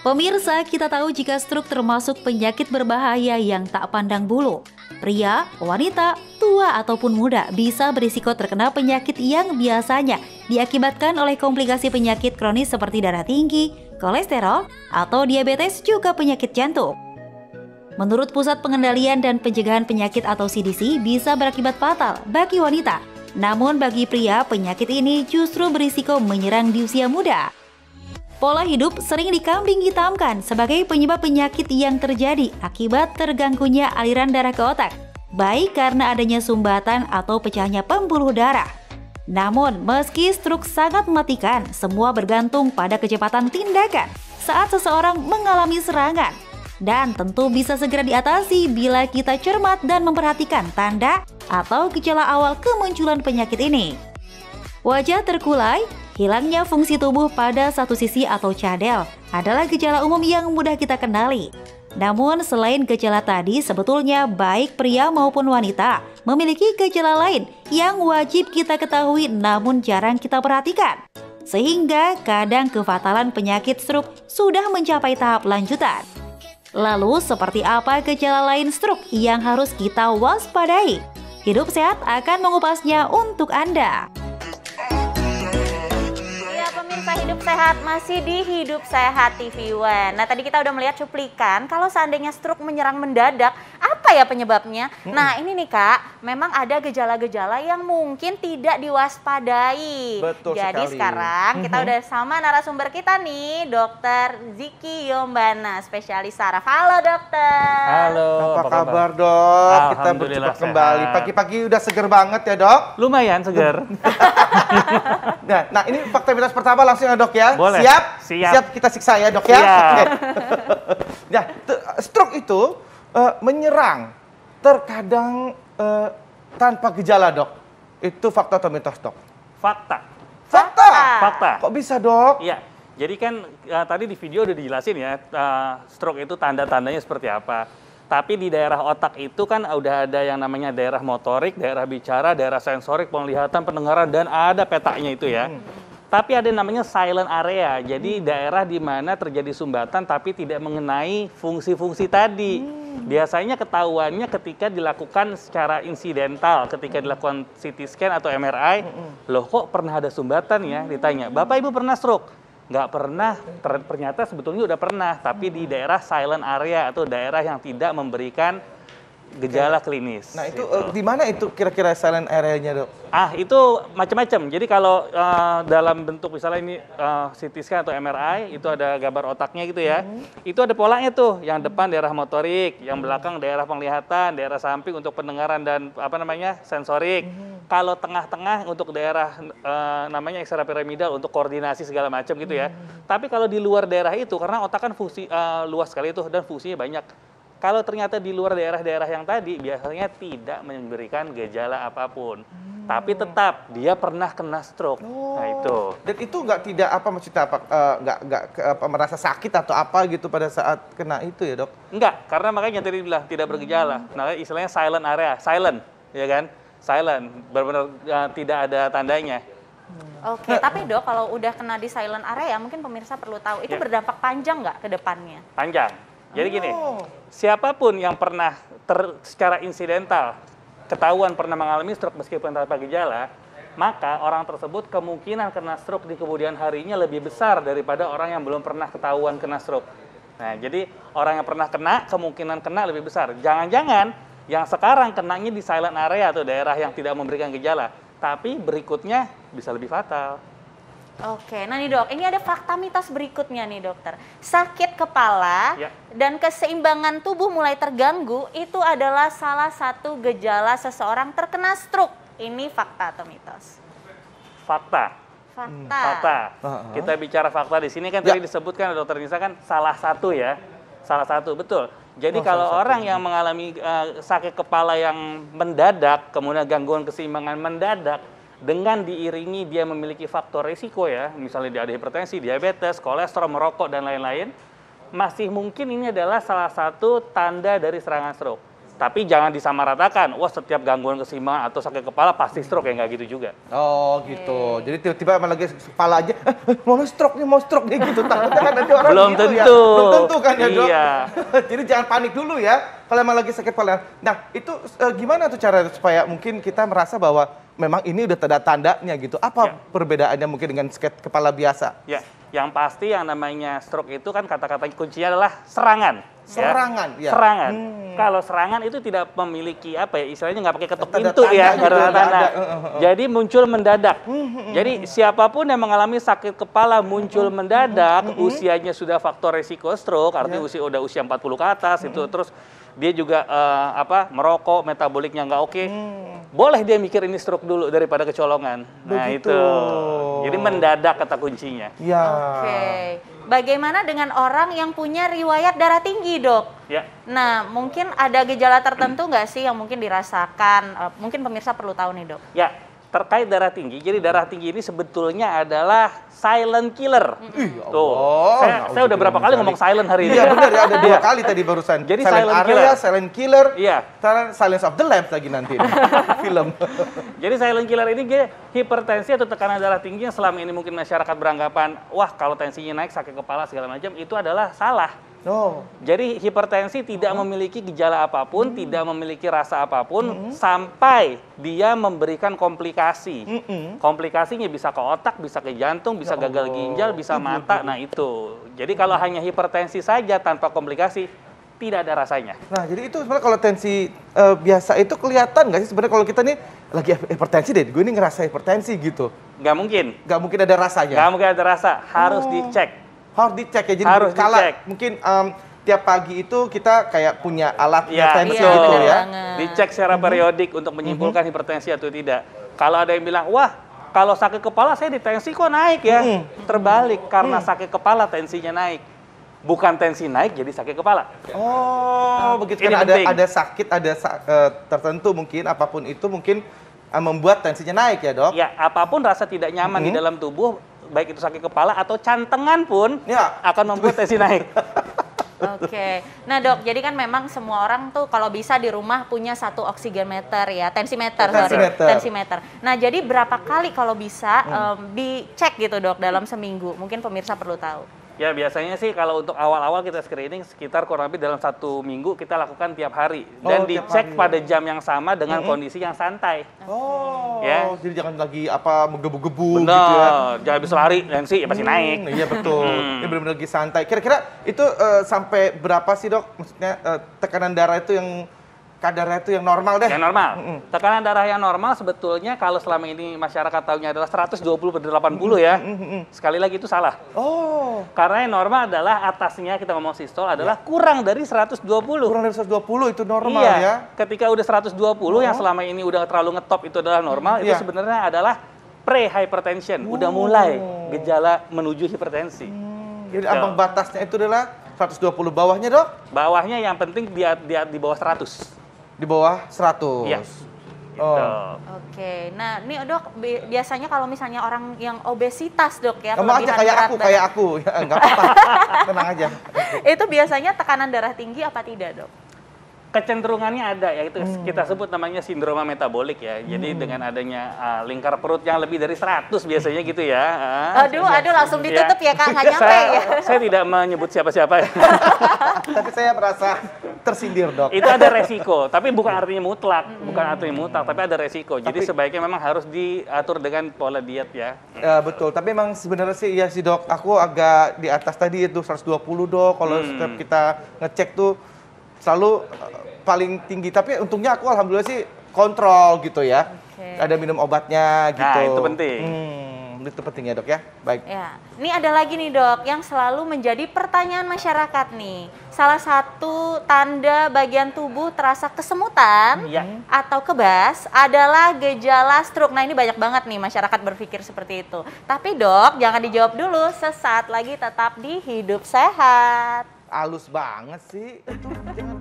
Pemirsa, kita tahu jika stroke termasuk penyakit berbahaya yang tak pandang bulu. Pria, wanita, tua ataupun muda bisa berisiko terkena penyakit yang biasanya diakibatkan oleh komplikasi penyakit kronis seperti darah tinggi, kolesterol, atau diabetes juga penyakit jantung. Menurut Pusat Pengendalian dan Pencegahan Penyakit atau CDC bisa berakibat fatal bagi wanita. Namun bagi pria, penyakit ini justru berisiko menyerang di usia muda. Pola hidup sering dikambing hitamkan sebagai penyebab penyakit yang terjadi akibat terganggunya aliran darah ke otak, baik karena adanya sumbatan atau pecahnya pembuluh darah. Namun, meski stroke sangat mematikan, semua bergantung pada kecepatan tindakan saat seseorang mengalami serangan. Dan tentu bisa segera diatasi bila kita cermat dan memperhatikan tanda atau gejala awal kemunculan penyakit ini. Wajah terkulai, hilangnya fungsi tubuh pada satu sisi atau cadel adalah gejala umum yang mudah kita kenali. Namun selain gejala tadi, sebetulnya baik pria maupun wanita memiliki gejala lain yang wajib kita ketahui namun jarang kita perhatikan. Sehingga kadang kefatalan penyakit stroke sudah mencapai tahap lanjutan. Lalu seperti apa gejala lain stroke yang harus kita waspadai? Hidup Sehat akan mengupasnya untuk Anda. Hidup Sehat masih di Hidup Sehat TV One. Nah, tadi kita udah melihat cuplikan kalau seandainya stroke menyerang mendadak, apa ya penyebabnya? Nah, ini nih Kak, memang ada gejala-gejala yang mungkin tidak diwaspadai. Betul Jadi sekali. sekarang kita udah sama narasumber kita nih, Dokter Ziki Yombana, spesialis saraf. Halo dokter. Halo, apa kabar dok? Kita Alhamdulillah berjumpa kembali. sehat. Pagi-pagi udah seger banget ya dok? Lumayan segar. Nah, ini fakta pertama langsung ya dok ya? Boleh. Siap? Siap. Siap kita siksa ya dok ya? Siap. Oke. Nah, stroke itu menyerang terkadang tanpa gejala dok. Itu fakta atau mitos dok? Fakta. Fakta? Fakta. Kok bisa dok? Iya. Jadi kan tadi di video udah dijelasin ya, stroke itu tanda-tandanya seperti apa. Tapi di daerah otak itu kan udah ada yang namanya daerah motorik, daerah bicara, daerah sensorik, penglihatan, pendengaran, dan ada petanya itu ya. Tapi ada namanya silent area, jadi daerah di mana terjadi sumbatan tapi tidak mengenai fungsi-fungsi tadi. Biasanya ketahuannya ketika dilakukan secara insidental, ketika dilakukan CT scan atau MRI, loh kok pernah ada sumbatan ya? Ditanya, Bapak Ibu pernah stroke? Nggak pernah, ternyata sebetulnya udah pernah, tapi di daerah silent area atau daerah yang tidak memberikan gejala klinis. Nah itu gitu. di mana itu kira-kira silent area-nya dok? Itu macam-macam. Jadi kalau dalam bentuk misalnya ini CT scan atau MRI, itu ada gambar otaknya gitu ya. Itu ada polanya tuh, yang depan daerah motorik, yang belakang daerah penglihatan, daerah samping untuk pendengaran dan sensorik. Kalau tengah-tengah untuk daerah namanya ekstrapiramidal untuk koordinasi segala macam gitu ya. Tapi kalau di luar daerah itu, karena otak kan fungsi luas sekali itu dan fungsinya banyak. Kalau ternyata di luar daerah-daerah yang tadi, biasanya tidak memberikan gejala apapun. Tapi tetap dia pernah kena stroke. Nah itu. Dan itu nggak merasa sakit atau apa gitu pada saat kena itu ya dok? Enggak, karena makanya tadi bilang tidak bergejala. Nah istilahnya silent area, silent, ya kan? Silent, benar-benar tidak ada tandanya. Oke, tapi dok kalau udah kena di silent area, mungkin pemirsa perlu tahu, itu berdampak panjang nggak ke depannya? Panjang. Jadi gini, siapapun yang pernah secara insidental ketahuan pernah mengalami stroke meskipun tanpa gejala, maka orang tersebut kemungkinan kena stroke di kemudian harinya lebih besar daripada orang yang belum pernah ketahuan kena stroke. Nah, jadi orang yang pernah kena kemungkinan kena lebih besar. Jangan-jangan yang sekarang kenanya di silent area atau daerah yang tidak memberikan gejala, tapi berikutnya bisa lebih fatal. Oke, nah nih dok, ini ada fakta mitos berikutnya nih dokter. Sakit kepala dan keseimbangan tubuh mulai terganggu itu adalah salah satu gejala seseorang terkena stroke. Ini fakta atau mitos? Fakta. Fakta. Kita bicara fakta di sini kan tadi disebutkan dokter Nisa kan salah satu ya. Salah satu, betul. Jadi kalau orang yang mengalami sakit kepala yang mendadak, kemudian gangguan keseimbangan mendadak, dengan diiringi dia memiliki faktor risiko ya, misalnya dia ada hipertensi, diabetes, kolesterol, merokok, dan lain-lain, masih mungkin ini adalah salah satu tanda dari serangan stroke. Tapi jangan disamaratakan, wah setiap gangguan keseimbangan atau sakit kepala pasti stroke, ya nggak gitu juga. Oh gitu. Jadi tiba-tiba emang lagi kepala aja, mau stroke nih gitu. Takutnya kan nanti orang Belum gitu ya. tentu. Belum tentu kan ya dok. Iya. Jadi jangan panik dulu ya kalau emang lagi sakit kepala. Nah itu gimana tuh cara supaya mungkin kita merasa bahwa memang ini udah tanda-tandanya gitu. Apa perbedaannya mungkin dengan sakit kepala biasa? Ya, yang pasti yang namanya stroke itu kan kata-kata kuncinya adalah serangan. Serangan, ya. Serangan. Kalau serangan itu tidak memiliki apa ya, istilahnya nggak pakai ketuk Tanda-tanda pintu ya, gitu, nggak ada tanda. ada. Jadi muncul mendadak. Jadi siapapun yang mengalami sakit kepala muncul mendadak, usianya sudah faktor resiko stroke, artinya udah usia 40 ke atas itu, terus dia juga merokok, metaboliknya nggak oke. Boleh dia mikir ini stroke dulu daripada kecolongan. Nah Begitu. itu. Jadi mendadak kata kuncinya. Ya. Oke. Bagaimana dengan orang yang punya riwayat darah tinggi, dok? Ya. Nah, mungkin ada gejala tertentu nggak sih yang mungkin dirasakan? Mungkin pemirsa perlu tahu nih, dok. Ya, terkait darah tinggi. Jadi darah tinggi ini sebetulnya adalah silent killer. Tuh, saya udah berapa kali ngomong silent hari ini. Iya benar ya, ada 2 kali tadi barusan. Jadi silent silent area, killer. silent killer, Iya. Silence of the Lambs lagi nanti film. Jadi silent killer ini hipertensi atau tekanan darah tinggi yang selama ini mungkin masyarakat beranggapan, wah kalau tensinya naik sakit kepala segala macam, itu adalah salah. Oh. Jadi hipertensi tidak memiliki gejala apapun, tidak memiliki rasa apapun, sampai dia memberikan komplikasi. Komplikasinya bisa ke otak, bisa ke jantung, bisa gagal ginjal, bisa mata. Nah itu. Jadi kalau hanya hipertensi saja tanpa komplikasi, tidak ada rasanya. Nah jadi itu sebenarnya kalau tensi biasa itu kelihatan nggak sih sebenarnya kalau kita nih lagi hipertensi deh, gue ini ngerasa hipertensi gitu. Nggak mungkin. Nggak mungkin ada rasanya. Nggak mungkin ada rasa. Harus dicek. Harus dicek ya, jadi Harus dicek. mungkin tiap pagi itu kita kayak punya alat Ya, tensi iya, gitu benar ya. banget. Dicek secara periodik untuk menyimpulkan hipertensi atau tidak. Kalau ada yang bilang, wah kalau sakit kepala saya di tensi kok naik ya. Terbalik, karena sakit kepala tensinya naik. Bukan tensi naik jadi sakit kepala. Oh, begitu Ini kan penting. ada sakit, tertentu mungkin apapun itu mungkin membuat tensinya naik ya dok. Ya, apapun rasa tidak nyaman di dalam tubuh, baik itu sakit kepala atau cantengan pun Ya. akan membuat tensi naik. Oke. Nah, dok, jadi kan memang semua orang tuh kalau bisa di rumah punya satu oksigemeter ya, tensimeter. Tensimeter. Nah, jadi berapa kali kalau bisa dicek gitu, dok, dalam seminggu? Mungkin pemirsa perlu tahu. Ya biasanya sih kalau untuk awal-awal kita screening sekitar kurang lebih dalam 1 minggu kita lakukan tiap hari. Dan tiap dicek hari. pada jam yang sama dengan kondisi yang santai. Oh, Ya. jadi jangan lagi menggebu-gebu Benar, gitu ya. jangan habis lari, tensi ya pasti naik. Iya betul. Ini benar-benar lagi santai. Kira-kira itu sampai berapa sih dok? Maksudnya tekanan darah itu yang kadarnya itu yang normal deh. Yang normal. Tekanan darah yang normal sebetulnya kalau selama ini masyarakat tahunya adalah 120/80 ya. Sekali lagi itu salah. Oh, Karena yang normal adalah atasnya kita ngomong sistol adalah kurang dari 120. kurang dari 120 itu normal Iya, ya. ketika udah 120 yang selama ini udah terlalu ngetop itu adalah normal, itu Iya. sebenarnya adalah pre-hypertension. Udah mulai gejala menuju hipertensi. Jadi ambang batasnya itu adalah 120 bawahnya dok? Bawahnya yang penting di bawah 100. Di bawah 100. Iya. Oh. Gitu. Oke. Nah, nih dok, biasanya kalau misalnya orang yang obesitas, dok ya, Kamu aja kelebihan kayak berat aku, badan, kayak aku. Ya, enggak apa-apa. Tenang aja. itu biasanya tekanan darah tinggi apa tidak, dok? Kecenderungannya ada, yaitu kita sebut namanya sindroma metabolik ya. Jadi dengan adanya lingkar perut yang lebih dari 100 biasanya gitu ya. Aduh, langsung ditutup ya, Kak, nggak nyampe ya. Saya tidak menyebut siapa-siapa ya. Tapi saya merasa tersindir dok. Itu ada resiko, tapi bukan artinya mutlak, tapi ada resiko. Jadi sebaiknya memang harus diatur dengan pola diet ya. Ya, betul, tapi emang sebenarnya sih ya sih dok, aku agak di atas tadi itu 120 dok. Kalau setiap kita ngecek tuh selalu paling tinggi. Tapi untungnya aku alhamdulillah sih kontrol gitu ya. Oke. Ada minum obatnya gitu. Nah, itu penting. Itu penting ya dok ya. Baik. Ya, ini ada lagi nih dok yang selalu menjadi pertanyaan masyarakat nih. Salah satu tanda bagian tubuh terasa kesemutan Ya. atau kebas adalah gejala stroke. Nah, ini banyak banget nih masyarakat berpikir seperti itu. Tapi dok, jangan dijawab dulu. Sesaat lagi tetap di Hidup Sehat. Halus banget sih. Itu jangan